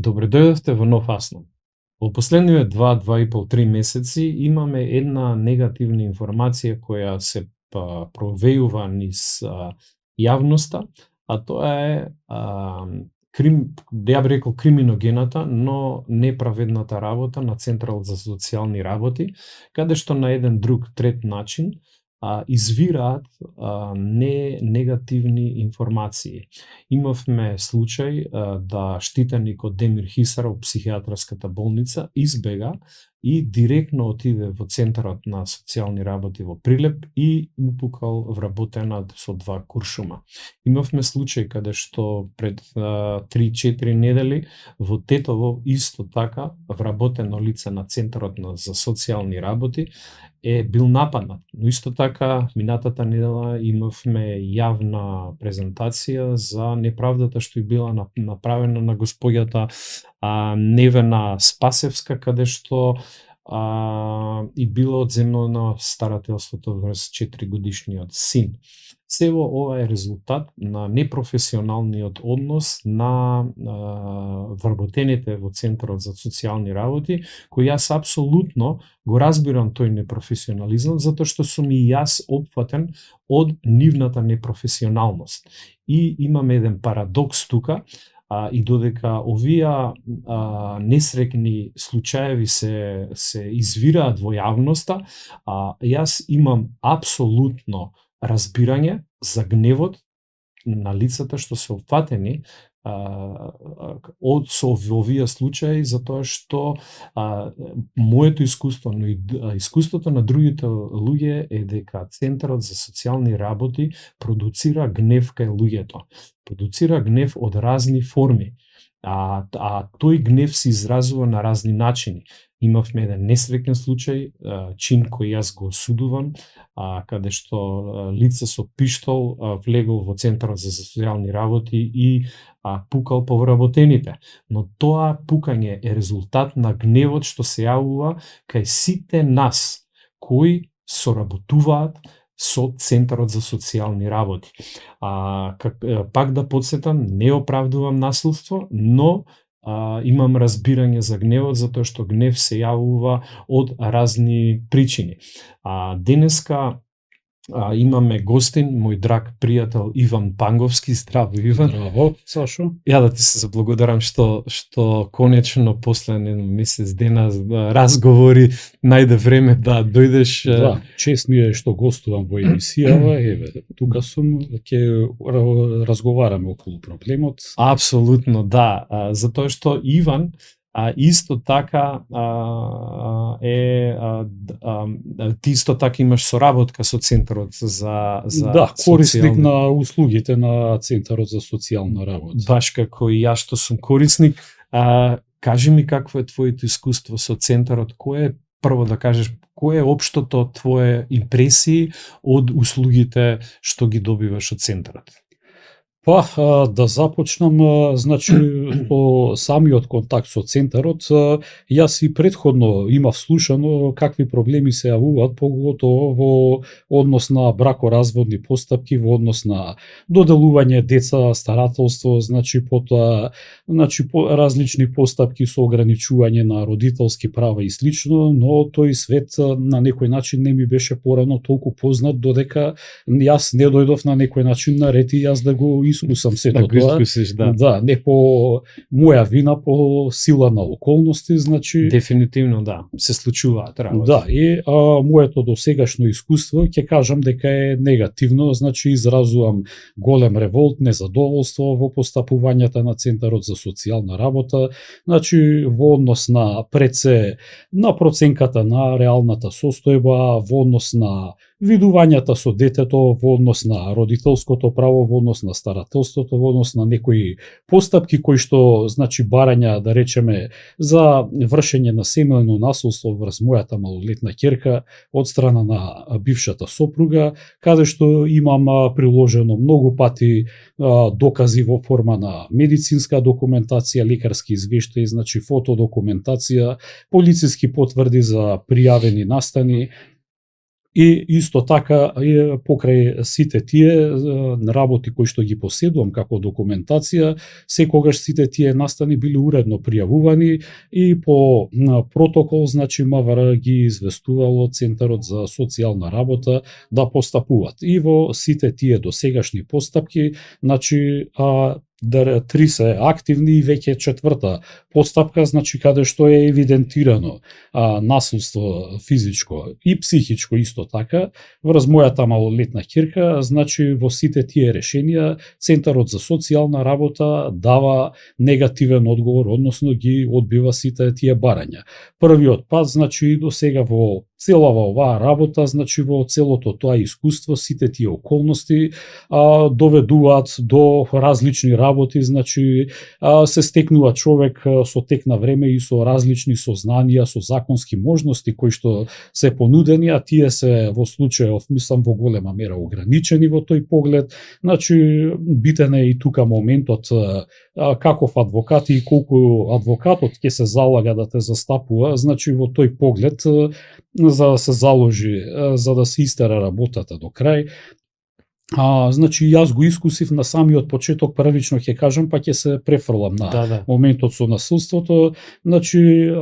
Добре дојдовте во нов Аслон. Во последниве 2,5-3 месеци имаме една негативна информација која се провејува низ јавноста, а тоа е ја би рекол криминогената, но неправедната работа на Централот за социјални работи, каде што на еден друг трет начин извираат негативни информации. Имавме случај да штитеникот Демир Хисаров, психијатарската болница, избега и директно отиде во Центарот на социјални работи во Прилеп и упукал вработена со 2 куршума. Имавме случај каде што пред 3-4 недели во Тетово исто така вработено лице на Центарот за социјални работи е бил нападнат. Но исто така минатата недела имавме јавна презентација за неправдата што била направена на госпоѓата Невена Спасевска, каде што и било одземено старателството врз 4-годишниот син. Сево ова е резултат на непрофесионалниот однос на вработените во Центарот за социјални работи, кој јас апсолутно го разбирам тој непрофесионализам, затоа што сум и јас опфатен од нивната непрофесионалност. И имаме еден парадокс тука, и додека овие несреќни случаеви се извираат во јавноста, јас имам апсолутно разбирање за гневот на лицата што се опфатени со овие случаи, затоа што моето искуство, но и искуството на другите луѓе е дека Центарот за социјални работи продуцира гнев кај луѓето. Продуцира гнев од разни форми, тој гнев се изразува на разни начини. Имавме еден несреќен случај, чин кој јас го осудувам, каде што лице со пиштол влегол во Центарот за социјални работи и пукал по вработените. Но тоа пукање е резултат на гневот што се јавува кај сите нас кои соработуваат со Центарот за социјални работи. Пак да подсетам, не оправдувам насилство, но имам разбирање за гневот, затоа што гнев се јавува од разни причини. Денеска имаме гостин, мој драг пријател Иван Панговски. Здраво, Иван. Здраво, Сашо. Ја да ти се заблагодарам што конечно после месец дена разговори најде време да дојдеш. Да, чест ми е што гостувам во емисијава, еве, тука сум, ќе разговараме околу проблемот. Апсолутно, да, затоа што Иван исто така ти исто така имаш соработка со Центарот за да, корисник на услугите на Центарот за социјална работа. Баш како и јас што сум корисник. Кажи ми какво е твоето искуство со Центарот, прво да кажеш, кој е општото твое импресии од услугите што ги добиваш од Центарот? Да започнам, значи, со самиот контакт со Центарот, јас и предходно имав слушано какви проблеми се јавуваат, поготово во однос на бракоразводни постапки, во однос на доделување деца, старателство, значи потоа, различни постапки со ограничување на родителски права и слично, но тој свет на некој начин не ми беше порано толку познат, додека јас не дојдов на некој начин на ред и јас да го искусам сето тоа. Да, не по моја вина, по сила на околности, значи дефинитивно да, се случуваат работи. Да, и моето досегашно искуство ќе кажам дека е негативно, значи изразувам голем револт, незадоволство во постапувањата на Центарот за социјална работа, значи во однос на на проценката на реалната состојба, во однос на видувањата со детето, во однос на родителското право, во однос на старателството, во однос на некои постапки кои што, значи, барања, да речеме, за вршење на семејно насилство врз мојата малолетна ќерка од страна на бившата сопруга, каде што имам приложено многу пати докази во форма на медицинска документација, лекарски извештаи, значи фотодокументација, полициски потврди за пријавени настани, И исто така покрај сите тие работи кои што ги поседувам како документација, секогаш сите тие настани биле уредно пријавувани и по протокол, значи МВР ги известувало Центарот за социјална работа да постапуваат. И во сите тие досегашни постапки, значи три се активни и веќе четврта постапка, значи каде што е евидентирано насилство физичко и психичко исто така врз мојата малолетна ќерка, значи во сите тие решенија Центарот за социјална работа дава негативен одговор, односно ги одбива сите тие барања. Првиот пат, значи до сега во целава оваа работа, значи во целото тоа искуство, сите тие околности доведуваат до различни работи, значи се стекнува човек со тек на време и со различни сознанија, со законски можности кои што се понудени, а тие се во случајов, мислам, во голема мера ограничени во тој поглед. Значи битен е и тука моментот каков адвокат и колку адвокатот ќе се залага да те застапува, значи во тој поглед за да се заложи, за да се истера работата до крај. Значи јас го искусив на самиот почеток, првично ќе кажам, па ќе се префрлам на моментот со насилството. Значи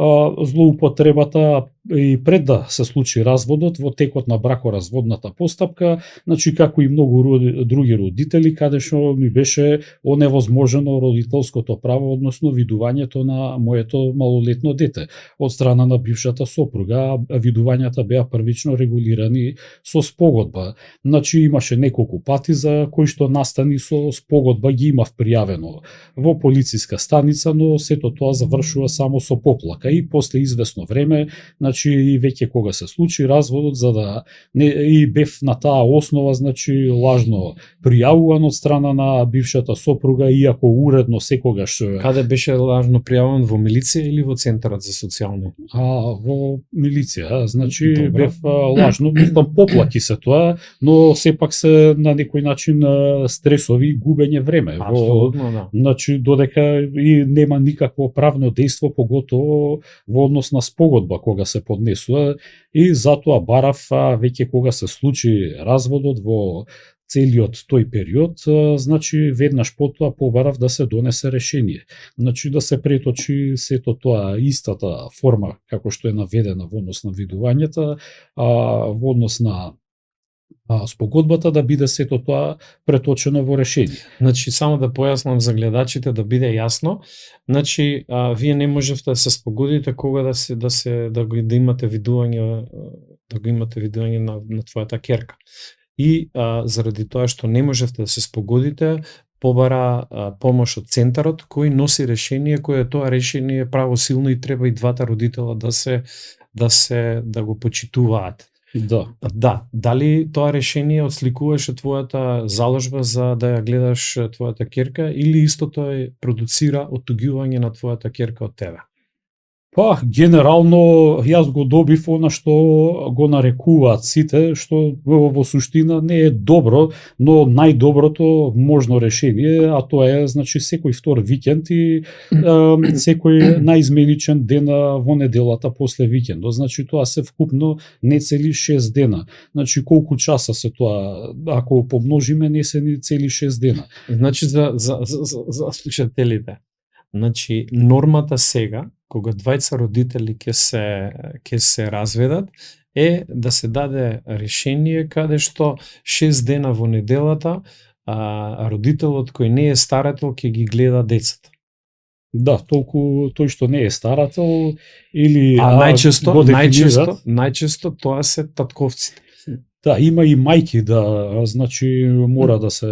злоупотребата и пред да се случи разводот, во текот на бракоразводната постапка, значи како и многу други родители, каде што ми беше оневозможено родителското право, односно видувањето на моето малолетно дете од страна на бившата сопруга. Видувањата беа првично регулирани со спогодба. Значи имаше неколку пати за кои што настани со спогодба ги имав пријавено во полициска станица, но сето тоа завршува само со поплака и после извесно време, значи и веќе кога се случи разводот, за да не и бев на таа основа, значи лажно пријавуван од страна на бившата сопруга, иако уредно секогаш. Каде беше лажно пријавуван, во милиција или во Центарот за социјално? Во милиција, значи бев лажно, мислам поплаки се тоа, но сепак се на некој начин стресови и губење време. Апсолутно, да. Значи додека и нема никакво правно дејство, поготово во однос на спогодба кога се поднесува, и затоа барав веќе кога се случи разводот во целиот тој период, значи веднаш потоа побарав да се донесе решение. Значи да се преточи сето тоа истата форма како што е наведена во однос на видувањата, во однос на спогодбата, да биде сето тоа преточено во решение. Значи само да појаснам за гледачите да биде јасно, значи вие не можевте да се спогодите кога да имате видување, да го имате видување на твојата ќерка. И заради тоа што не можевте да се спогодите, побара помош од Центарот, кој носи решение, кое тоа решение е правосилно и треба и двата родитела да го почитуваат. Да, дали тоа решение отсликуваше твојата заложба за да ја гледаш твојата ќерка, или исто тоа продуцира оттугивање на твојата ќерка од тебе? Па, генерално, јас го добив она што го нарекуваат сите, што во суштина не е добро, но најдоброто можно решение, а тоа е, значи, секој втор викенд и секој наизменичен ден во неделата после викендот. Значи, тоа се вкупно не цели 6 дена. Значи, колку часа се тоа, ако помножиме, не се ни цели 6 дена. Значи, за слушателите, значи, нормата сега, кога двајца родители ќе се разведат, е да се даде решение каде што 6 дена во неделата родителот кој не е старател ќе ги гледа децата. Да, толку тој што не е старател или најчесто тоа се татковците. Да, има и мајки, значи мора да се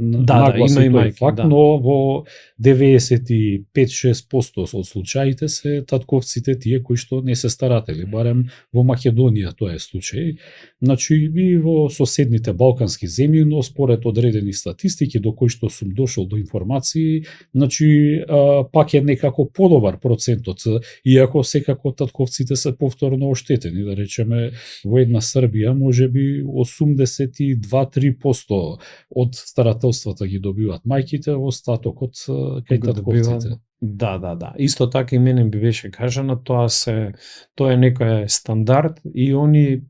нагласи тој факт, но во 95-6% од случаите се татковците тие кои што не се старатели, барем во Македонија тоа е случај. Значи и во соседните балкански земји, но според одредени статистики до кои што сум дошол до информации, значи пак е некако подобар процентот, иако секако татковците се повторно оштетени, да речеме во една Србија можеби 82-3% од старателствата ги добиваат мајките, остатокот кај татковците. Да. Исто така и мене би беше кажано, тоа е некој стандард и они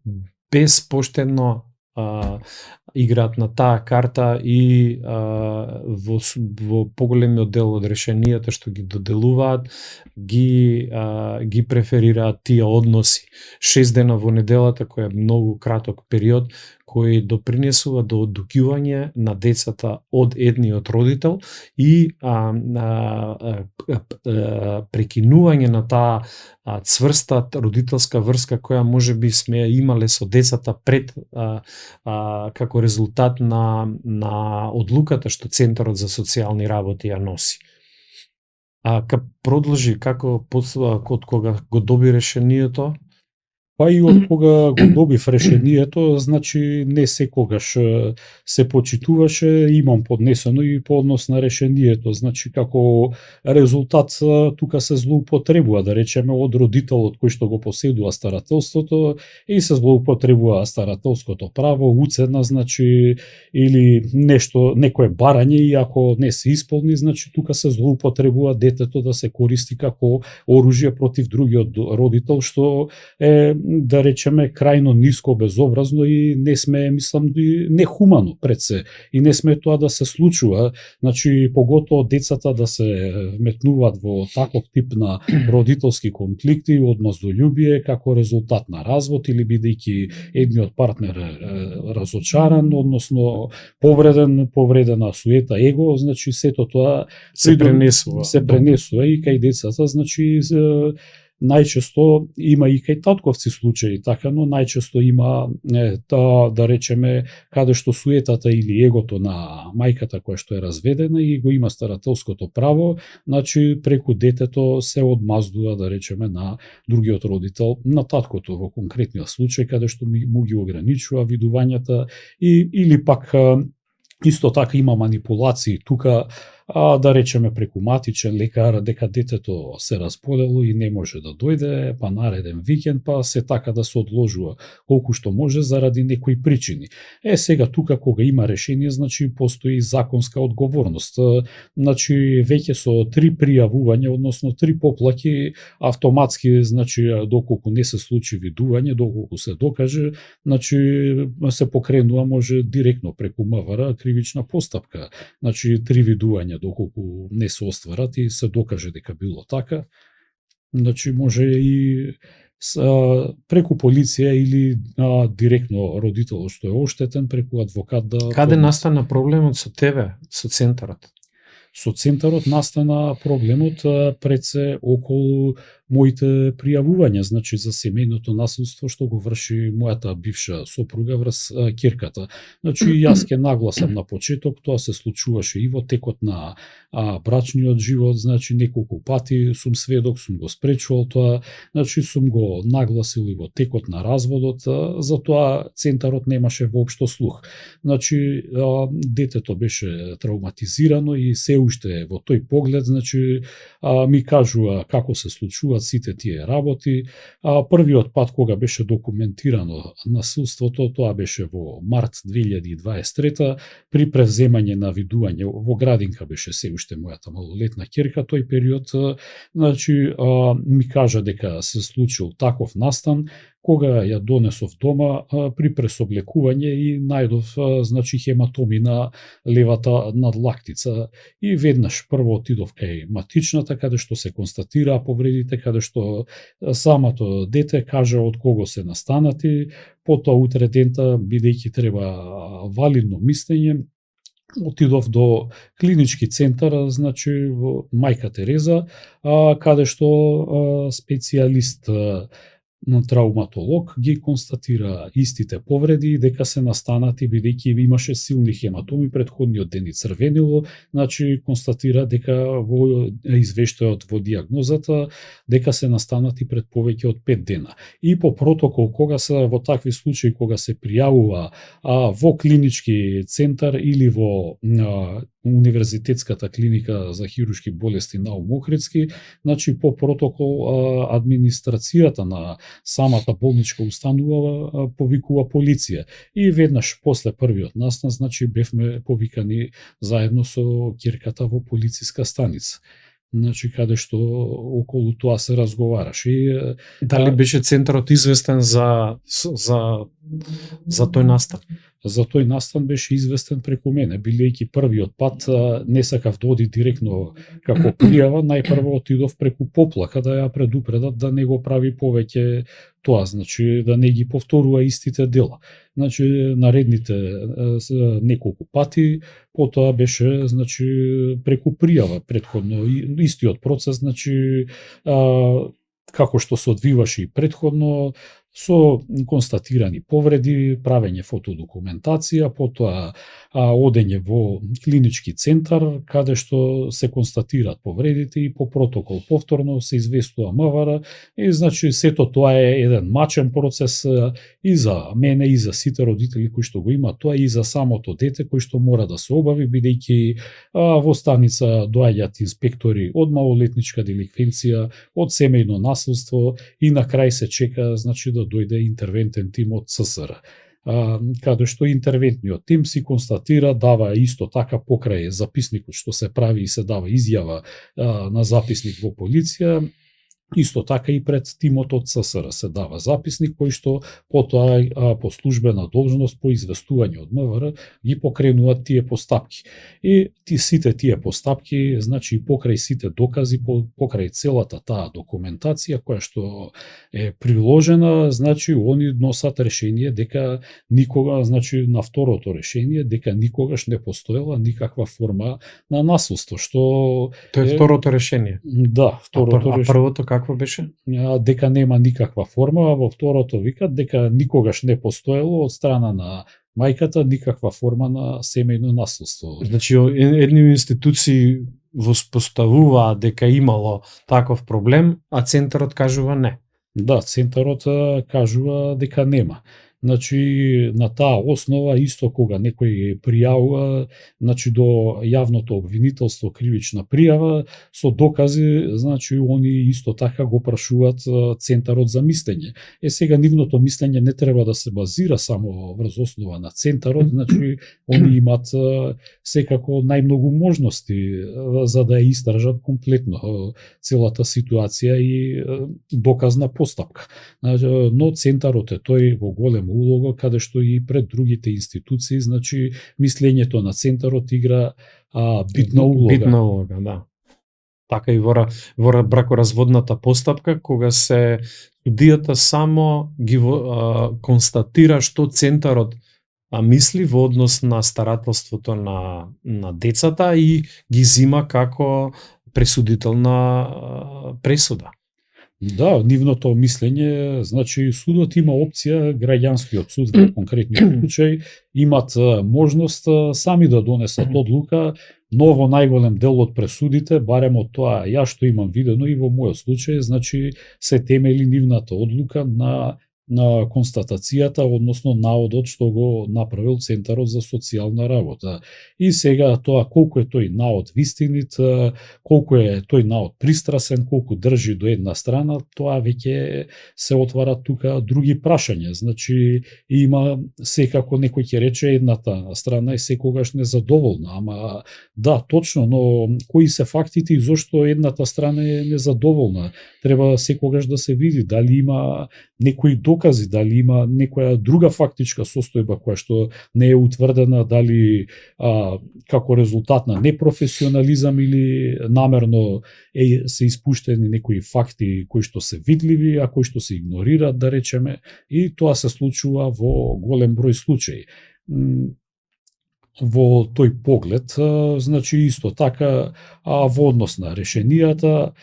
безпоштедно играат на таа карта и во поголемиот дел од решенијата што ги доделуваат, ги преферираат тие односи. 6 дена во неделата, кој е многу краток период, кој допринесува до одукјување на децата од едниот родител и прекинување на таа цврста родителска врска која можеби сме имале со децата пред како резултат на одлуката што Центарот за социјални работи ја носи. Продолжи како од кога го доби решението? Па и од кога го добив решението, значи не секогаш се почитуваше, имам поднесено и по однос на решението, значи како резултат тука се злоупотребува, да речеме, од родителот кој што го поседува старателството и се злоупотребува старателското право, уцена, значи, или нешто, некое барање, и ако не се исполни, значи тука се злоупотребува детето да се користи како оружје против другиот родител, што е, да речеме, крајно ниско, безобразно и не сме, мислам, нехумано пред се. И не сме тоа да се случува, значи поготоа децата да се вметнуваат во таков тип на родителски конфликти, одмаздолюбие како резултат на развод или бидејќи едниот партнер разочаран, односно повредена суета, его, значи сето тоа се пренесува и кај децата, значи најчесто има и кај татковци случаи така, но најчесто има да речеме каде што суетата или егото на мајката која што е разведена и го има старателското право, значи преку детето се одмаздува, да речеме, на другиот родител, на таткото во конкретниот случај каде што му ги ограничува видувањата или пак исто така има манипулации тука, да речеме преку матичен лекар, дека детето се разболело и не може да дојде, па нареден викенд, па се така да се одложува колку што може заради некои причини. Сега тука кога има решение, значи постои законска одговорност. Значи веќе со 3 пријавувања, односно 3 поплаки автоматски, значи доколку не се случи видување, доколку се докаже, значи се покренува може директно преку МВР кривична постапка. Значи 3 видувања доколку не се остварат и се докаже дека било така, значи може и преку полиција или директно родителот што е оштетен преку адвокат да... Каде настана проблемот со тебе, со Центарот? Со Центарот настана проблемот пред се околу моите пријавувања, значи за семејното насилство што го врши мојата бивша сопруга врз ќерката. Значи јас ке нагласам на почеток, тоа се случуваше и во текот на брачниот живот, значи неколку пати сум сведок, сум го спречувал тоа, значи сум го нагласил и во текот на разводот, затоа Центарот немаше воопшто слух. Значи детето беше травматизирано и се уште во тој поглед, значи ми кажува како се случува сите тие работи. Првиот пат кога беше документирано насилството, тоа беше во март 2023 при превземање на видување во градинка беше се уште мојата малолетна ќерка тој период, значи ми кажа дека се случил таков настан кога ја донесов дома при пресоблекување и најдов значи хематоми на левата надлактица и веднаш прво отидов кај матичната каде што се констатираа повредите, каде што самото дете кажа од кого се настанати, потоа утредента бидејќи треба валидно мислење отидов до клинички центар, значи во Мајка Тереза, каде што специјалист травматолог ги констатира истите повреди дека се настанати бидејќи имаше силни хематоми претходниот ден и црвенило, значи констатира дека во извештајот во дијагнозата дека се настанати пред повеќе од 5 дена. И по протокол кога се во такви случаи кога се пријавува во клинички центар или во Универзитетската клиника за хируршки болести Наум Охридски, значи по протокол администрацијата на самата болничка установа повикува полиција. И веднаш после првиот настан, значи бевме повикани заедно со ќерката во полициска станица. значи каде што околу тоа се разговараше. Дали беше центарот известен за тој настан? За тој настан беше известен преку мене, билејќи првиот пат не сакав да оди директно како пријава, најпрво отидов преку поплака да ја предупредат да не го прави повеќе тоа, значи да не ги повторува истите дела. Значи наредните неколку пати, потоа беше значи преку пријава претходно истиот процес, значи како што се одвиваше и претходно, со констатирани повреди, правење фотодокументација, потоа одење во клинички центар, каде што се констатираат повредите и по протокол повторно се известува МВР, и значи сето тоа е еден мачен процес и за мене и за сите родители кои што го имаат тоа, и за самото дете кој што мора да се обави, бидејќи во станица доаѓаат инспектори од малолетничка деликвенција, од семејно насилство и на крај се чека значи да дојде интервентен тим од ССР. Каде што интервентниот тим си констатира, дава исто така покрај записникот што се прави и се дава изјава на записник во полиција, исто така и пред тимот од ССР се дава записник кој што потоа по службена должност, по известување од МВР ги покренуваат тие постапки. И сите тие постапки, значи покрај сите докази, покрај целата таа документација која што е приложена, значи они носат решение дека никога, значи на второто решение дека никогаш не постоела никаква форма на насилство, што Тоа е второто решение. Да, второто решение. Првото какво беше? Дека нема никаква форма, а во второто викат дека никогаш не постоело од страна на мајката никаква форма на семејно насилство. Значи едни институции воспоставуваат дека имало таков проблем, а центарот кажува не. Да, центарот кажува дека нема. Значи на таа основа исто кога некој пријавува, значи до јавното обвинителство кривична пријава со докази, значи они исто така го прашуваат центарот за мислење. Сега нивното мислење не треба да се базира само врз основа на центарот, значи они имаат секако најмногу можности за да ја истражат комплетно целата ситуација и доказна постапка. Но центарот е тој во голем улога каде што и пред другите институции, значи мислењето на центарот игра битна улога. Битна улога, да. Така и во бракоразводната постапка, кога се судијата само ги констатира што центарот мисли во однос на старателството на децата и ги зима како пресудителна пресуда. Да, нивното мислење, значи судот има опција, граѓанскиот суд во конкретниот случај имат можност сами да донесат одлука, но во најголем дел од пресудите, барем од тоа ја што имам видено и во мојот случај, значи се темели нивната одлука на констатацијата, односно наодот што го направил Центарот за социјална работа. И сега тоа колку е тој наод вистинит, колку е тој наод пристрасен, колку држи до една страна, тоа веќе се отвара тука други прашања. Значи има секако некој ќе рече едната страна е секогаш незадоволна, ама да, точно, но кои се фактите и зошто едната страна е незадоволна? Треба секогаш да се види дали има некои докази, дали има некоја друга фактичка состојба која што не е утврдена, дали како резултат на непрофесионализам или намерно се испуштени некои факти кои што се видливи, а кои што се игнорираат, да речеме, и тоа се случува во голем број случаи. Во тој поглед, значи исто така во однос на решенијата,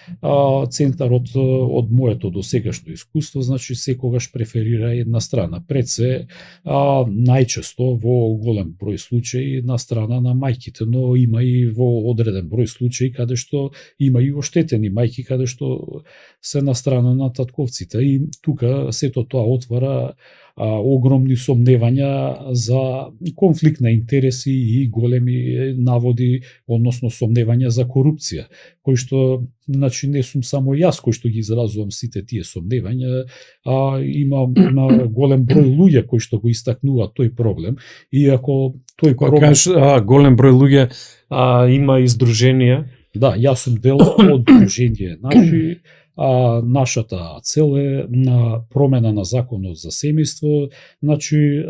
Центарот од моето досегашно искуство, значи секогаш преферира една страна. Пред се најчесто во голем број случаи на страна на мајките, но има и во одреден број случаи каде што има и оштетени мајки каде што се на страна на татковците, и тука сето тоа отвара огромни сомневања за конфликт на интереси и големи наводи, односно сомневања за корупција, кои што, значи, не сум само јас кој што ги изразувам сите тие сомневања, има голем број луѓе кои што го истакнуваат тој проблем, и ако тој проблем... Кажеш, голем број луѓе, има издруженија Да, јас сум дел од движење. Значи, нашата цел е на промена на законот за семејство, значи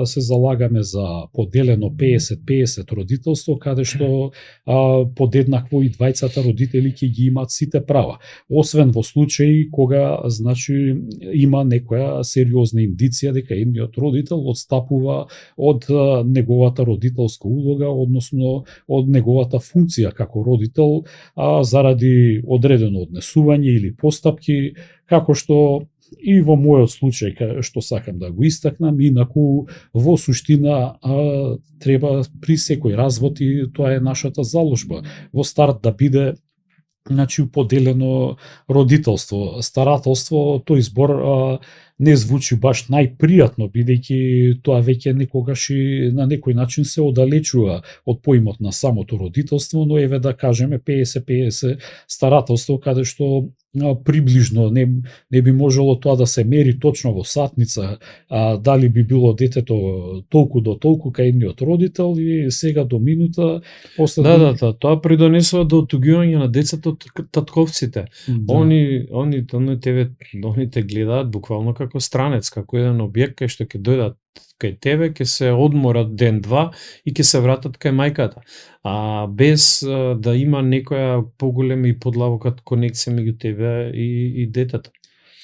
се залагаме за поделено 50-50 родителство, каде што подеднакво и двајцата родители ќе ги имаат сите права, освен во случаи кога значи има некоја сериозна индиција дека едниот родител одстапува од неговата родителска улога, односно од неговата функција како родител, заради одредено однесување или постапки, како што и во мојот случај, што сакам да го истакнам, инаку во суштина треба при секој развод, и тоа е нашата заложба, во старт да биде значи поделено родителство. Старателство, тој збор не звучи баш најпријатно, бидејќи тоа веќе некогаш и на некој начин се оддалечува од поимот на самото родителство, но еве да кажеме 50-50 старателство, каде што приближно не би можело тоа да се мери точно во сатница, дали би било детето толку до толку кај едниот родител и сега до минута после. Да, тоа придонесува до отугивање на децата од татковците. Да. Они те гледаат буквално како странец, како еден објект кај што ќе дојдат кај тебе, ќе се одморат ден-два и ќе се вратат кај мајката. Без да има некоја поголема и подлабока конекција меѓу тебе и детето.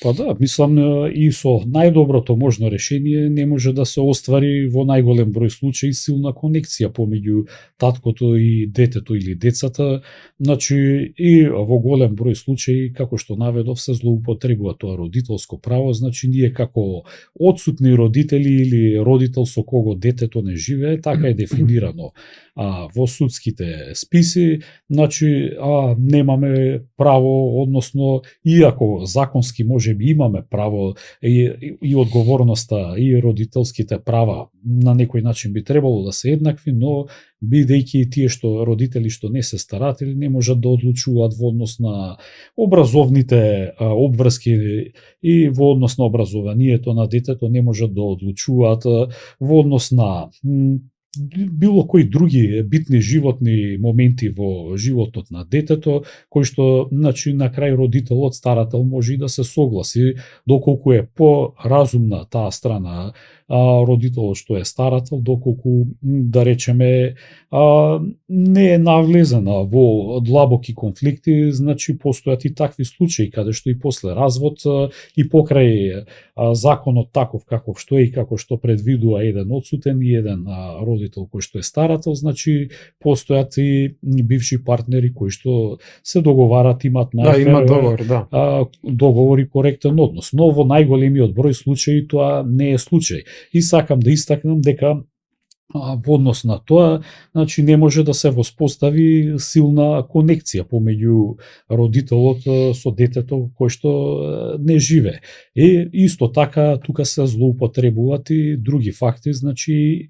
Па да, мислам и со најдоброто можно решение не може да се оствари во најголем број случаи силна конекција помеѓу таткото и детето или децата, значи и во голем број случаи, како што наведов, се злоупотребува тоа родителско право, значи ние како одсутни родители или родител со кого детето не живее, така е дефинирано во судските списи, значи немаме право, односно иако законски може би имаме право и одговорноста и родителските права на некој начин би требало да се еднакви, но бидејќи тие што родители што не се старатели не можат да одлучуваат во однос на образовните обврски и во однос на образованието на детето, не можат да одлучуваат во однос на било кои други битни животни моменти во животот на детето, кои што значи на крај родителот, старател може и да се согласи доколку е поразумна таа страна родителот што е старател, доколку да речеме не е навлезена во длабоки конфликти, значи постојат и такви случаи каде што и после развод и покрај законот таков каков што е и како што предвидува еден одсутен и еден родител кој што е старател, значи постојат и бивши партнери кои што се договарат, имат има договор, договор и коректен однос, но во најголемиот број случаи тоа не е случај. И сакам да истакнам дека во однос на тоа, значи не може да се воспостави силна конекција помеѓу родителот со детето кој што не живее. И исто така тука се злоупотребуваат и други факти, значи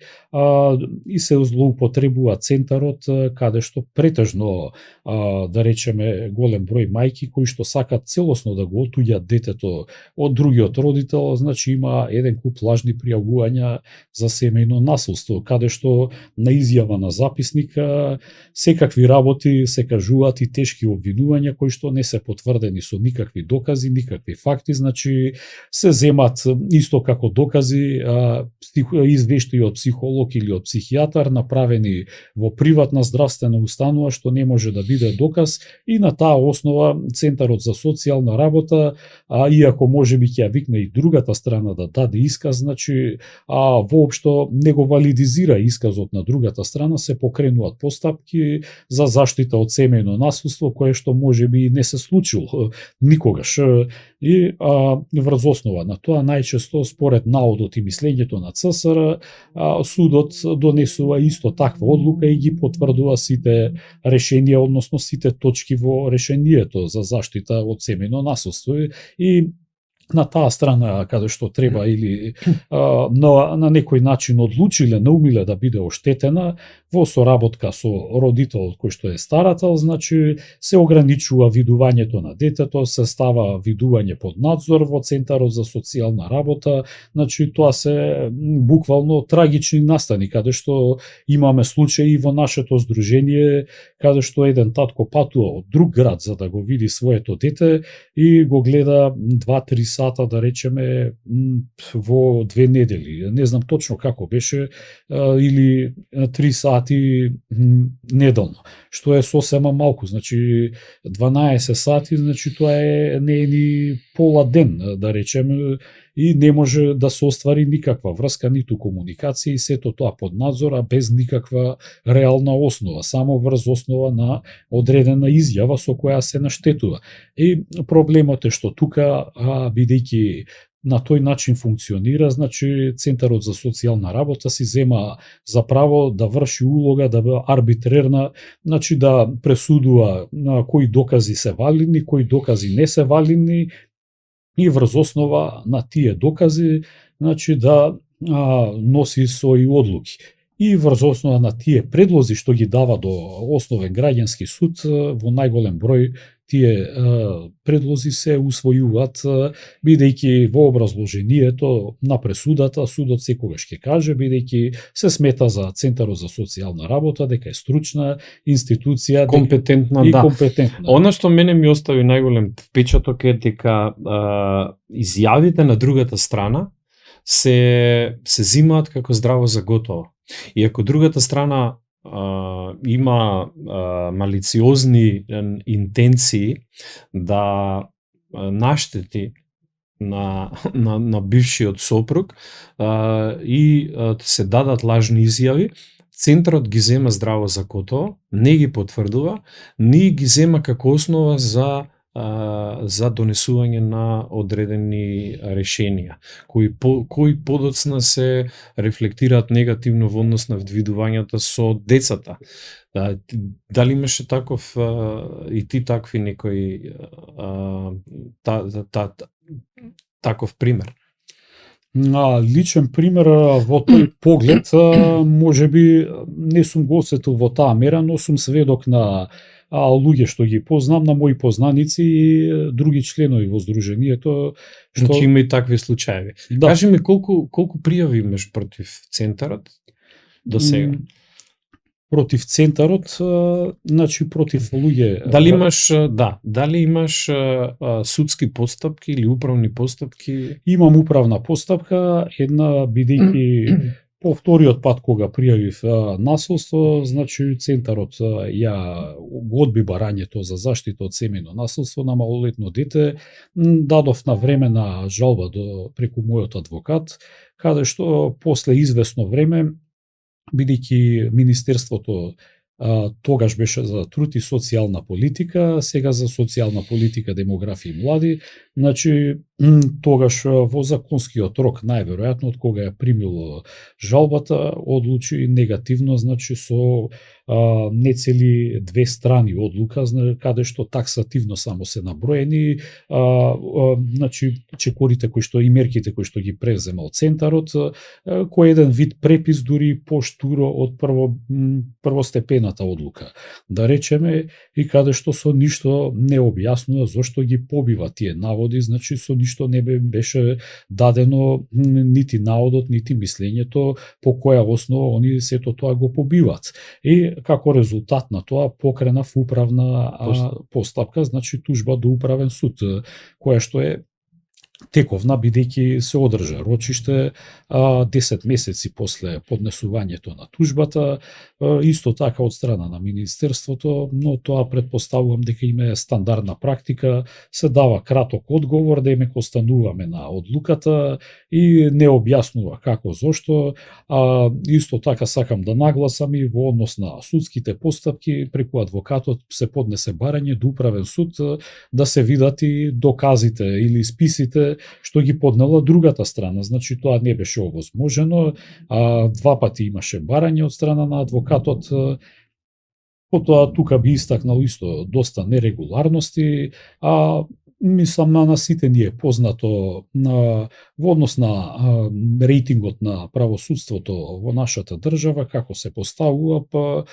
и се злоупотребува центарот каде што претежно да речеме голем број мајки кои што сакат целосно да го отуѓат детето од другиот родител, значи има еден куп лажни пријавувања за семејно насилство, каде што на изјава на записник секакви работи се кажуваат и тешки обвинувања кои што не се потврдени со никакви докази, никакви факти, значи се земат исто како докази извештаи од психолог или од психијатар направени во приватна здравствена установа што не може да биде доказ, и на таа основа Центарот за социјална работа, иако може би ќе ја викне и другата страна да даде исказ, значи воопшто не го валидизира исказот на другата страна, се покренуваат постапки за заштита од семејно насилство, кое што може би не се случило никогаш. И врз основа на тоа, најчесто според наодот и мислењето на ЦСР, судот донесува исто таква одлука и ги потврдува сите решенија, односно сите точки во решението за заштита од семејно насилство. И на таа страна каде што треба или на некој начин одлучиле, наумиле да биде оштетена во соработка со родителот кој што е старател, значи се ограничува видувањето на детето, се става видување под надзор во Центарот за социјална работа, значи тоа се буквално трагични настани, каде што имаме случаи во нашето здружение, каде што еден татко патува од друг град за да го види своето дете и го гледа 2-3 сата, да речеме, во 2 недели. Не знам точно како беше, или 3 сати неделно, што е сосема малку, значи 12 сати, значи тоа не е ни пола ден, да речеме, и не може да се оствари никаква врска, ниту комуникација, и сето тоа под надзор, а без никаква реална основа, само врз основа на одредена изјава со која се наштетува. И проблемот е што тука, бидејќи на тој начин функционира, значи Центарот за социјална работа си зема за право да врши улога, да биде арбитрерна, значи да пресудува на кои докази се валидни, кои докази не се валидни, и врз основа на тие докази, значи да носи своји одлуки. И врз основа на тие предлози што ги дава до Основен граѓански суд, во најголем број тие предлози се усвојуваат, бидејќи во образложението на пресудата судот секогаш ќе каже, бидејќи се смета за Центарот за социјална работа дека е стручна институција, компетентна, и да. компетентна. Она што мене ми остави најголем впечаток е дека изјавите на другата страна се зимаат како здраво за готово. И ако другата страна има малициозни интенции да наштети на бившиот сопруг и се дадат лажни изјави, Центарот ги зема здраво за готово, не ги потврдува, ни ги зема како основа за донесување на одредени решенија, кои подоцна се рефлектираат негативно во однос на видувањата со децата. Дали имаше таков и ти такви некои таков пример? Личен пример во тој поглед, можеби не сум го осетил во таа мера, но сум сведок на луѓе што ги познам, на мои познаници и други членови во здруженијето. Значи има и такви случаи. Да. Кажи ми колку пријави имаш против Центарот до сега? Против Центарот, значи против луѓе. Дали имаш судски постапки или управни постапки? Имам управна постапка, една бидејќи по вториот пат кога пријавив насилство, значи Центарот ја го одби барањето за заштита од семејно насилство на малолетно дете, дадов на време на жалба преку мојот адвокат, каде што после известно време, бидејќи Министерството тогаш беше за труд и социјална политика, сега за социјална политика, демографија и млади, значи тогаш во законскиот рок, најверојатно од кога ја примило жалбата, одлучи негативно, значи со нецели 2 страни одлука, каде што таксативно само се наброени, значи чекорите кои што и мерките кои што ги преземал Центарот, кој еден вид препис дури поштуро од првостепената одлука. Да речеме, и каде што со ништо не објаснува зошто ги побива тие наводи, значи со ништо не беше дадено нити наводот, нити мислењето по која основа они сето тоа го побиваат. И како резултат на тоа покренав управна постапка, значи тужба до управен суд, која што е тековна, бидејќи се одржа рочиште 10 месеци после поднесувањето на тужбата, исто така од страна на Министерството, но тоа предпоставувам дека има стандардна практика, се дава краток одговор, да име остануваме на одлуката и не објаснува како, зошто. Исто така сакам да нагласам и во однос на судските постапки, преку адвокатот се поднесе барање до управен суд да се видат и доказите или списите што ги поднела другата страна. Значи тоа не беше овозможено, 2 пати имаше барање од страна на адвокатот. Потоа тука би истакнал исто доста нерегуларности, мислам на сите ни е познато во однос на рейтингот на правосудството во нашата држава, како се поставува, па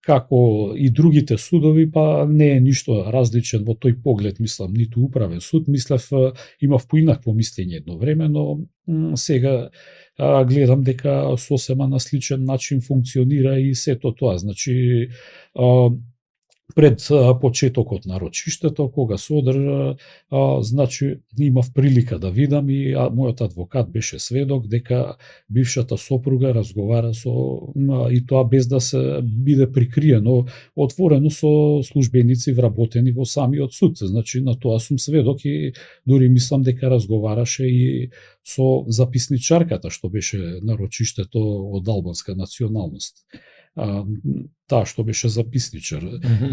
како и другите судови, па не е ништо различен во тој поглед, мислам, ниту управен суд. Мислев, имав поинакво мислење едно време, но сега гледам дека сосема на сличен начин функционира и сето тоа. Значи, пред почетокот на рочиштето, кога се одржа, значи имав прилика да видам и мојот адвокат беше сведок дека бившата сопруга разговара и тоа без да се биде прикриено, отворено со службеници вработени во самиот суд. Значи на тоа сум сведок и дури мислам дека разговараше и со записничарката што беше на рочиштето од албанска националност. Таа што беше записничар.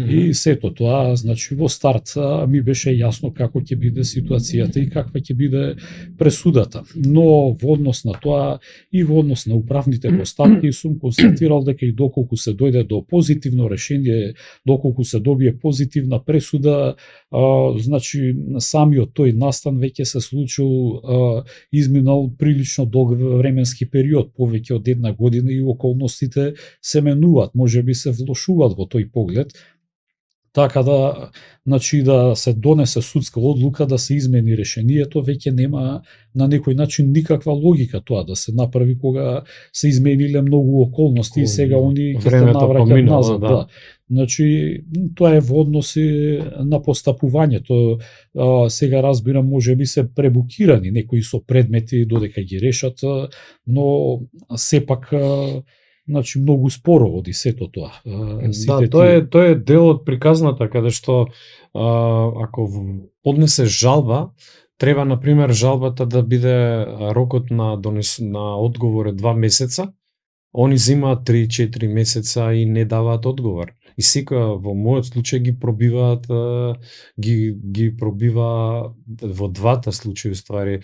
И сето тоа, значи во старт ми беше јасно како ќе биде ситуацијата и каква ќе биде пресудата. Но во однос на тоа и во однос на управните постапки сум констатирал дека и доколку се дојде до позитивно решение, доколку се добие позитивна пресуда, значи самиот тој настан веќе се случил, изминал прилично долг временски период, повеќе од една година, и околностите се менуваат, можеби се влошуваат во тој поглед, така да, значи, да се донесе судска одлука да се измени решението, веќе нема на некој начин никаква логика тоа да се направи кога се измениле многу околности и сега они ќе се навраќаат назад. Да. Значи, тоа е во односи на постапувањето. Сега разбирам, може би се пребукирани некои со предмети додека ги решат, но сепак значи многу споро оди сето тоа. Да, тоа е дел од приказната каде што ако поднесе жалба, треба на пример жалбата да биде рокот на одговор е 2 месеца. Они земаат 3-4 месеца и не даваат одговор. И секоја во мојот случај ги пробиваат, ги пробива во двата случаи ствари,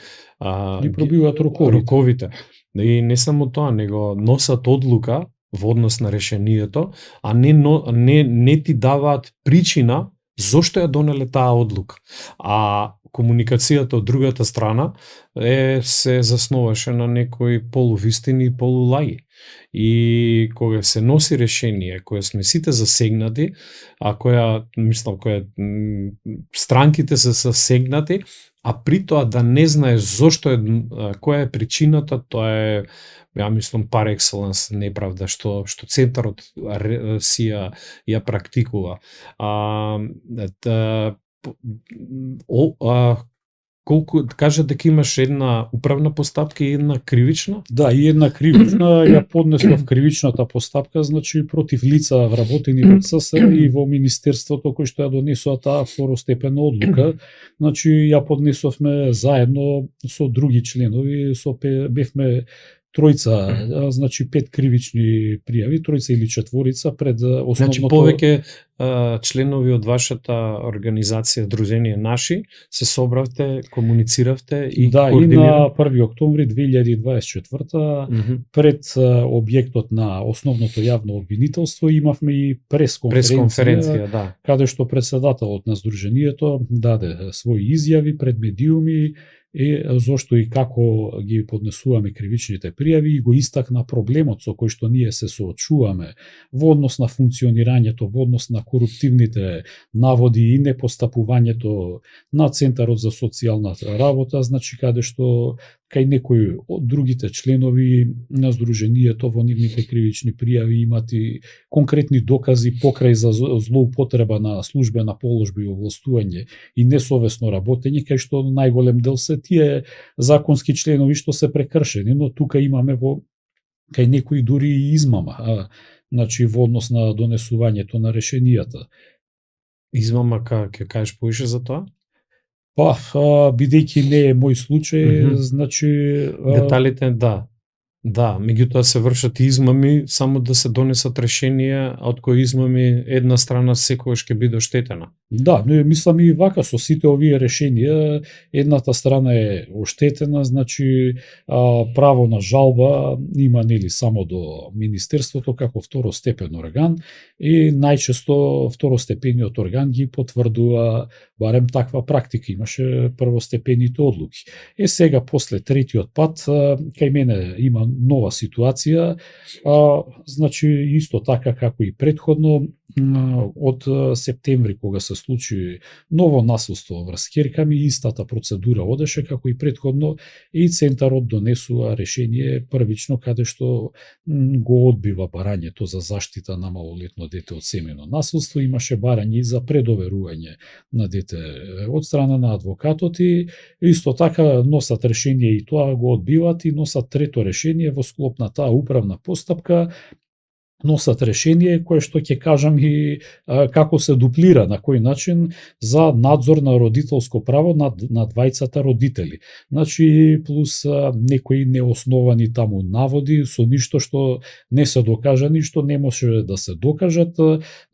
ги пробиваат роковите. И не само тоа, него носат одлука во однос на решението, а не ти даваат причина зошто ја донеле таа одлука. А комуникацијата од другата страна се заснуваше на некои полувистини и полулаги. И кога се носи решение, која сме сите засегнати, која странките се засегнати, а при тоа да не знае зошто која е причината, тоа е, ја мислам, par excellence неправда што центарот си ја практикува. Колку кажа дека имаш една управна постапка и една кривична? Да, и една кривична, ја поднесов кривичната постапка, значи против лица вработени во ЦСР и во Министерството кои што ја донесоа таа второстепена одлука. Значи ја поднесовме заедно со други членови, бевме тројца, значи 5 кривични пријави, тројца или четворица пред основното... Значи повеќе членови од вашата организација Дружение наши се собравте, комунициравте и координирате? Да, и на 1 октомври 2024 пред објектот на основното јавно обвинителство имавме и пресконференција, да, каде што председателот на Сдруженијето даде своји изјави пред медиуми зошто и како ги поднесуваме кривичните пријави и го истакна проблемот со кој што ние се соочуваме во однос на функционирањето, во однос на коруптивните наводи и непостапувањето на Центарот за социјална работа, значи каде што кај некои од другите членови на Сдруженијето во нивните кривични пријави имат и конкретни докази покрај за злоупотреба на службена положба и овластување и несовесно работење, кај што најголем дел се тие законски членови што се прекршени, но тука имаме кај некои дури и измама, значи во однос на донесувањето на решенијата. Измама, ќе кажеш поише за тоа? Па, бидејќи не е мој случај, значи... Деталите, да. Да, меѓутоа се вршат измами, само да се донесат решенија, од кои измами една страна секогаш ќе биде оштетена. Да, но мислам и вака со сите овие решенија, едната страна е оштетена, значи право на жалба има нели само до министерството како второстепен орган и најчесто второстепениот орган ги потврдува, барем таква практика имаше првостепените одлуки. Сега после третиот пат кај мене има нова ситуација, значи исто така како и претходно од септември кога се случи ново насилство врз ќерка ми, истата процедура одеше како и претходно и центарот донесува решение првично каде што го одбива барањето за заштита на малолетно дете од семејно насилство, имаше барање и за предоверување на дете од страна на адвокатот и исто така носат решение и тоа го одбиват и носат трето решение во склоп на таа управна постапка, носат решение кое што ќе кажам и како се дуплира, на кој начин за надзор на родителско право на двајцата родители. Значи плюс некои неосновани таму наводи со ништо што не се докажани, што не може да се докажат,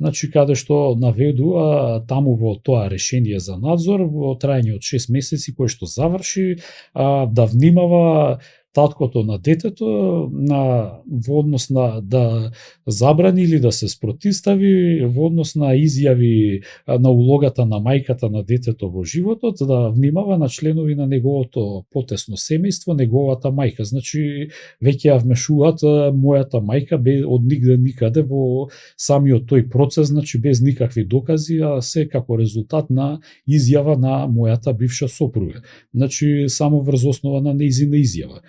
значи каде што наведува таму во тоа решение за надзор во трајање од 6 месеци кој што заврши да внимава таткото на детето во однос на да забрани или да се спротивстави во однос на изјави на улогата на мајката на детето во животот, да внимава на членови на неговото потесно семејство, неговата мајка. Значи веќе ја вмешуваат мојата мајка од нигде никаде во самиот тој процес, значи без никакви докази, а се како резултат на изјава на мојата бивша сопруга. Значи само врз основа на нејзина изјава.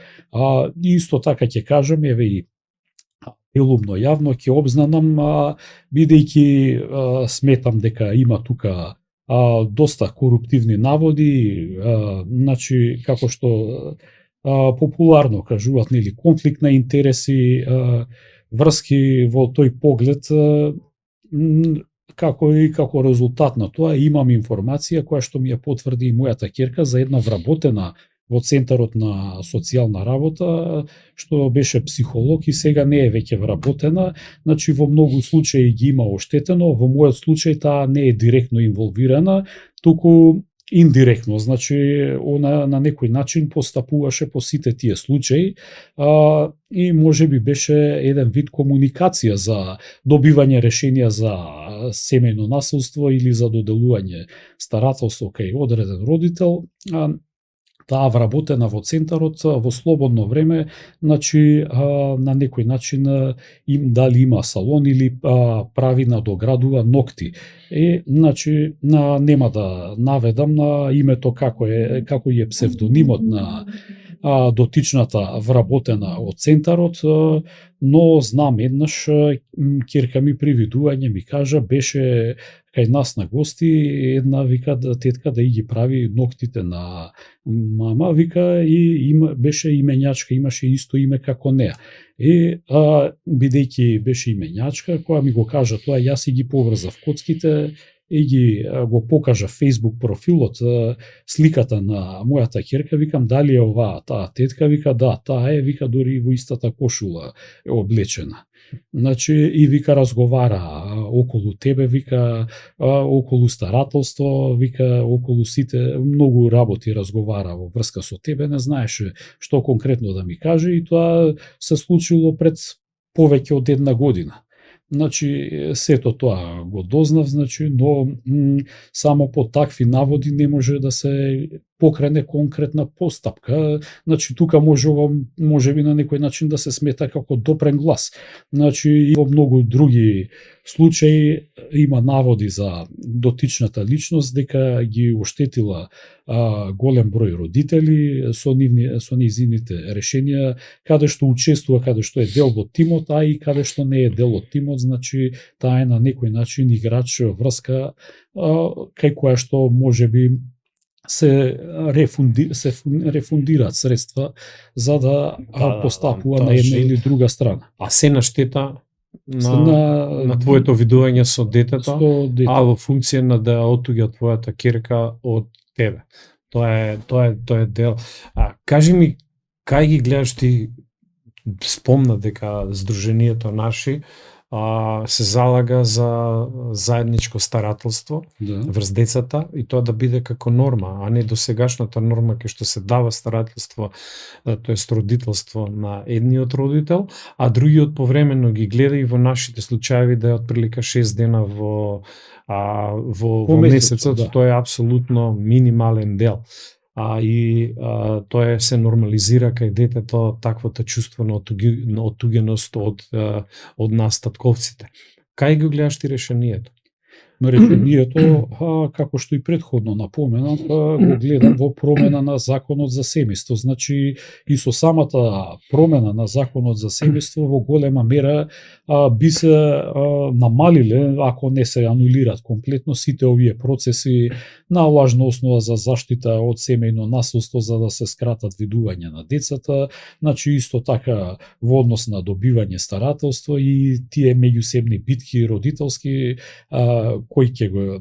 Исто така ќе кажам, еве и елумно јавно ќе обзнанам, бидејќи сметам дека има тука доста коруптивни наводи, значи како што популарно кажуваат, нели, конфликт на интереси, врски во тој поглед, како резултат на тоа имам информација која што ми ја потврди и мојата ќерка за една вработена во Центарот на социјална работа, што беше психолог и сега не е веќе вработена, значи во многу случаи ги има оштетено, во мојот случај таа не е директно инволвирана, туку индиректно, значи она на некој начин постапуваше по сите тие случаи и можеби беше еден вид комуникација за добивање решенија за семејно насилство или за доделување старателство кај одреден родител. Таа вработена во центарот во слободно време, значи на некој начин им дали има салон или прави надоградува ногти. Значи нема да наведам на името како е псевдонимот на дотичната вработена од центарот, но знам еднаш ќерка ми привидување ми кажа беше кај нас на гости, една вика тетка да ги прави ноктите на мама, вика и беше именјачка, имаше исто име како неа. Бидејќи беше именјачка, која ми го кажа тоа, јас и ги поврзав коцките и ги го покажа Facebook профилот, сликата на мојата ќерка, викам дали е оваа таа тетка, вика да, таа е, вика дури во истата кошула е облечена. Значи и вика разговара околу тебе, вика околу старателство, вика околу сите многу работи разговара во врска со тебе, не знаеше што конкретно да ми каже и тоа се случило пред повеќе од една година. Значи, сето тоа го дознав, значи, но само по такви наводи не може да се покрене конкретна постапка. Значи, тука може би на некој начин да се смета како допрен глас. Значи, и во многу други случаи има наводи за дотичната личност дека ги оштетила голем број родители со низините решенија, каде што учествува, каде што е дел од тимот, а и каде што не е дел од тимот, значи таа е на некој начин играч врска кај која што можеби се рефундираат средства за да постапува на една или друга страна. А се на штета на твоето видување со детето, а во функција на да оттуѓа твојата ќерка од тебе. Тоа е дел. Кажи ми, кај ги гледаш ти, спомна дека Сдруженијето Наши се залага за заедничко старателство врз децата и тоа да биде како норма, а не досегашната норма кај што се дава старателство, тоест родителство на едниот родител, а другиот повремено ги гледа и во нашите случаи да е отприлика 6 дена во месецот, тоа е апсолутно минимален дел. Тоа се нормализира кај детето таквото чувство на отугеност од нас татковците. Кај го гледаш ти решението? Решението, како што и претходно напоменам, го гледам во промена на законот за семејство. Значи, и со самата промена на законот за семејство во голема мера би се намалиле, ако не се анулират комплетно, сите овие процеси на лажна основа за заштита од семејно насилство за да се скратат видување на децата, значи исто така во однос на добивање старателство и тие меѓусебни битки родителски, кој ќе го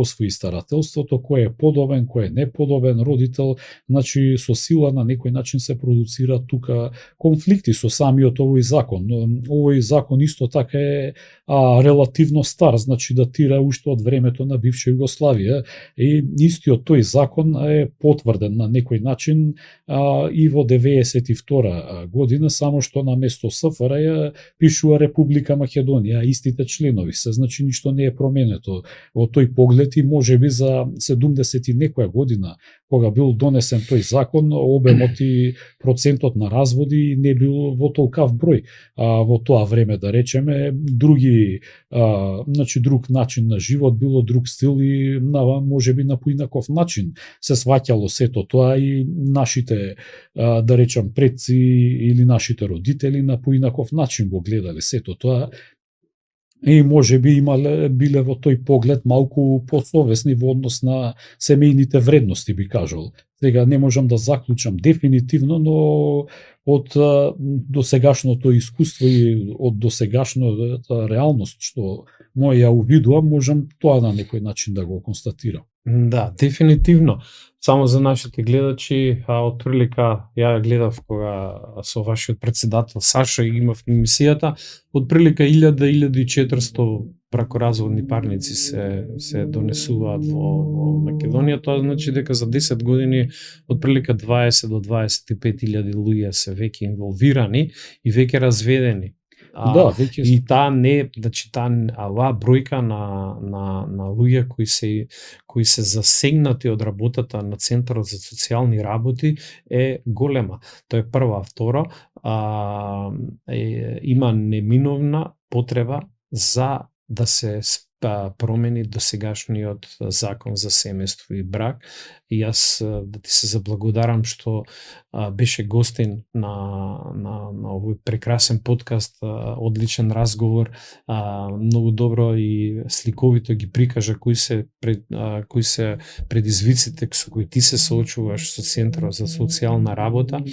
освои старателството, кој е подобен, кој е неподобен родител, значи со сила на некој начин се продуцира тука конфликти со самиот овој закон. Овој закон исто така е релативно стар, значи датира уште од времето на бивша Југославија и истиот тој закон е потврден на некој начин и во 92 година, само што на место СФРЈ пишува Република Македонија, истите членови се, значи ништо не е променето во тој поглед и можеби за 70 и некоја година кога бил донесен тој закон, обемот и процентот на разводи не бил во толкав број. Во тоа време, да речеме, значи друг начин на живот, било друг стил и можеби на поинаков начин се сваќало сето тоа и нашите, да речам, предци или нашите родители на поинаков начин го гледале сето тоа. И можеби биле во тој поглед малку посовесни во однос на семејните вредности, би кажал. Сега не можам да заклучам дефинитивно, но од досегашното искуство и од досегашната реалност што ја увидувам, можам тоа на некој начин да го констатирам. Да, дефинитивно. Само за нашите гледачи, отприлика ја гледав кога со вашиот председател Сашо и имав емисијата, отприлика 1000-1400 бракоразводни парници се донесуваат во Македонија. Тоа значи дека за 10 години отприлика 20 до 25.000 луѓе се веќе инволвирани и веќе разведени. И таа не, значи оваа бројка на луѓе кои се засегнати од работата на Центарот за социјални работи е голема. Тоа е прва. Второ, има неминовна потреба за да се промени досегашниот закон за семејство и брак. И јас да ти се заблагодарам што беше гостин на овој прекрасен подкаст, одличен разговор, многу добро и сликовито ги прикажа кои се предизвиците со кои ти се соочуваш со Центарот за социјална работа,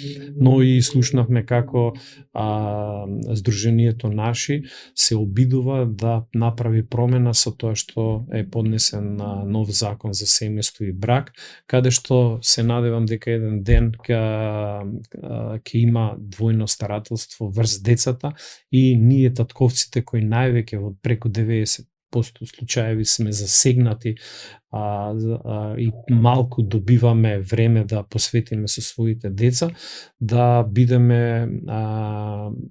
но и слушнавме како Сдруженијето Наши се обидува да направи промена со тоа што е поднесен нов закон за семејство и брак, каде што се надевам дека еден ден ќе има двојно старателство врз децата и ние татковците кои највеќе од преку 90% случаеви сме засегнати и малку добиваме време да посветиме со своите деца, да бидеме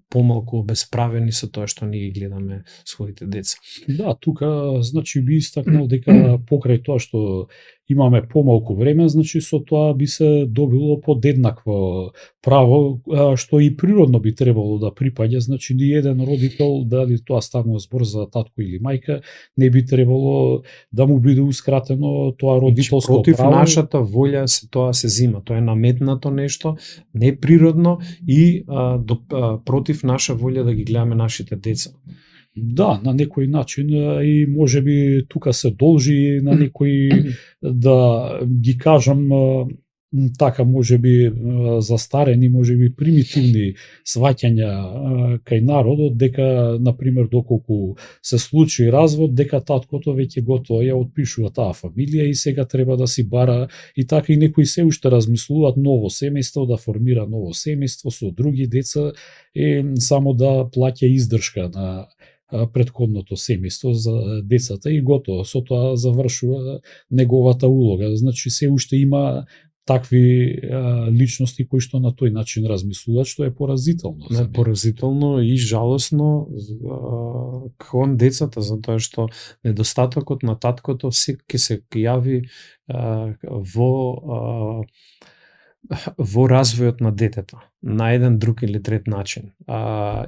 помалку обесправени со тоа што ние гледаме своите деца. Да, тука значи би истакнал дека покрај тоа што имаме помалку време, значи со тоа би се добило подеднакво право, што и природно би требало да припаѓа, значи ни еден родител, дали тоа станува збор за татко или мајка, не би требало да му биде ускратено тоа родителско против право. Против нашата волја тоа се зима, тоа е наметнато нешто, неприродно и против наша волја да ги гледаме нашите деца. Да, на некој начин и можеби тука се должи на некој да ги кажам така можеби застарени, можеби примитивни сваќања кај народот, дека, например, доколку се случи развод, дека таткото веќе готово ја отпишува таа фамилија и сега треба да си бара и така и некои се уште размислуваат ново семејство, да формира ново семејство со други деца и само да плаќа издршка на претходното семејство за децата и готово, со тоа завршува неговата улога. Значи се уште има такви личности кои што на тој начин размислуваат, што е поразително. Поразително и жалосно кон децата, затоа што недостатокот на таткото ќе се јави во развојот на детето на еден друг или трет начин.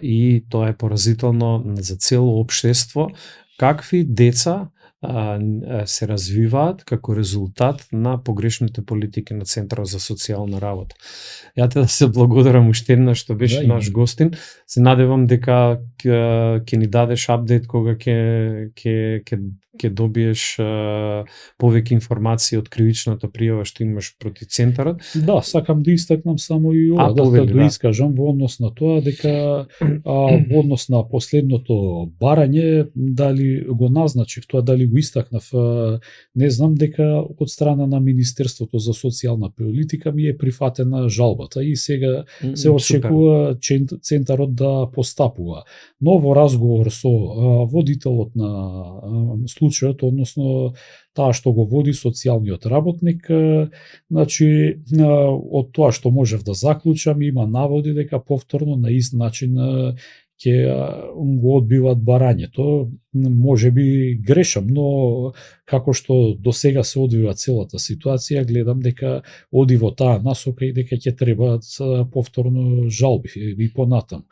И тоа е поразително за цело општество, какви деца се развиваат како резултат на погрешните политики на Центарот за социјална работа. Ја те да се благодарам уште еднаш што беше наш гостин. Се надевам дека ќе ни дадеш апдейт кога ќе добиеш повеќе информации од кривичната пријава што имаш против Центарот. Да, сакам да истакнам само и ова, да доискажам во однос на тоа дека во однос на последното барање, дали го назначив тоа, дали го истакнав, не знам, дека од страна на Министерството за социјална политика ми е прифатена жалбата и сега се очекува Центарот да постапува. Но во разговор со водителот на случајот, односно таа што го води социјалниот работник, значи од тоа што можев да заклучам, има наводи дека повторно на ист начин ќе го одбиват барањето. Може би грешам, но како што до сега се одвива целата ситуација, гледам дека оди во таа насока и дека ќе требаат повторно жалби и понатаму.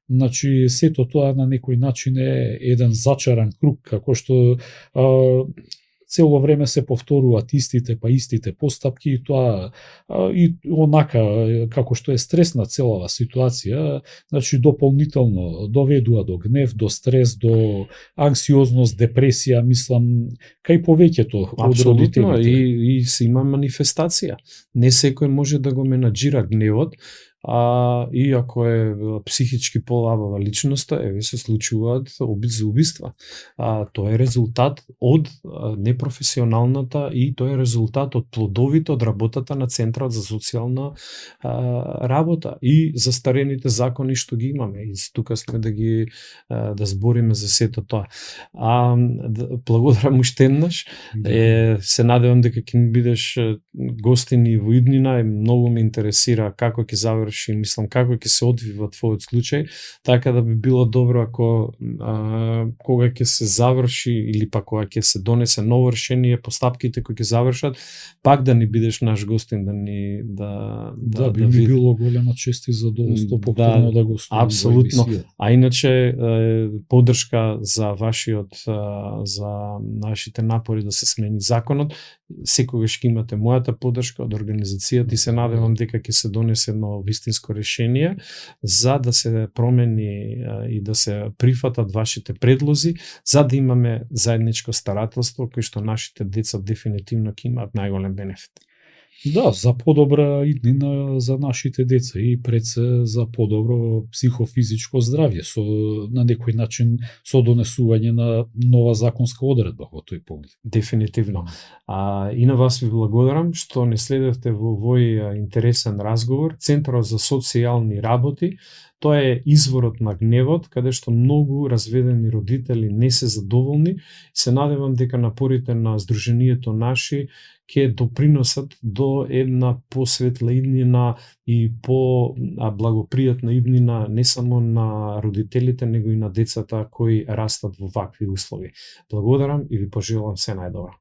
Значи, сето тоа на некој начин е еден зачаран круг, како што цело време се повторуваат истите постапки и тоа и онака како што е стресна целава ситуација, значи дополнително доведува до гнев, до стрес, до анксиозност, депресија, мислам, кај повеќето од родителите. И се има манифестација. Не секој може да го менаџира гневот, и ако е психички полабава личноста, се случуваат обид за убиства. Тоа е резултат од непрофесионалната и тоа е резултат од плодовите од работата на Центарот за социјална работа и застарените закони што ги имаме. И тука сме да збориме за сето тоа. Благодарам уште еднаш. Се надевам дека ќе ми бидеш гостин и во иднина и многу ме интересира како ќе заврши, мислам како ќе се одвива твојот случај, така да би било добро ако кога ќе се заврши или па кога ќе се донесе ново решение, постапките кои ќе завршат, пак да ни бидеш наш гостин, би ми било голема чест и задоволство повторно да го слушам. Апсолутно. А иначе поддршка за за нашите напори да се смени законот. Секогаш ќе имате мојата поддршка од организацијата и се надевам дека ќе се донесе едно вистинско решение за да се промени и да се прифатат вашите предлози, за да имаме заедничко старателство кој што нашите деца дефинитивно ќе имаат најголем бенефит. Да, за подобра иднина за нашите деца и пред се за подобро психофизичко здравје, на некој начин со донесување на нова законска одредба во тој поглед. Дефинитивно. И на вас ви благодарам што не следевте во овој интересен разговор. Центарот за социјални работи, тоа е изворот на гневот, каде што многу разведени родители не се задоволни. Се надевам дека напорите на Сдруженијето Наши ќе доприносат до една посветла иднина и по-благопријатна иднина не само на родителите, него и на децата кои растат во вакви услови. Благодарам и ви пожелувам се најдобро.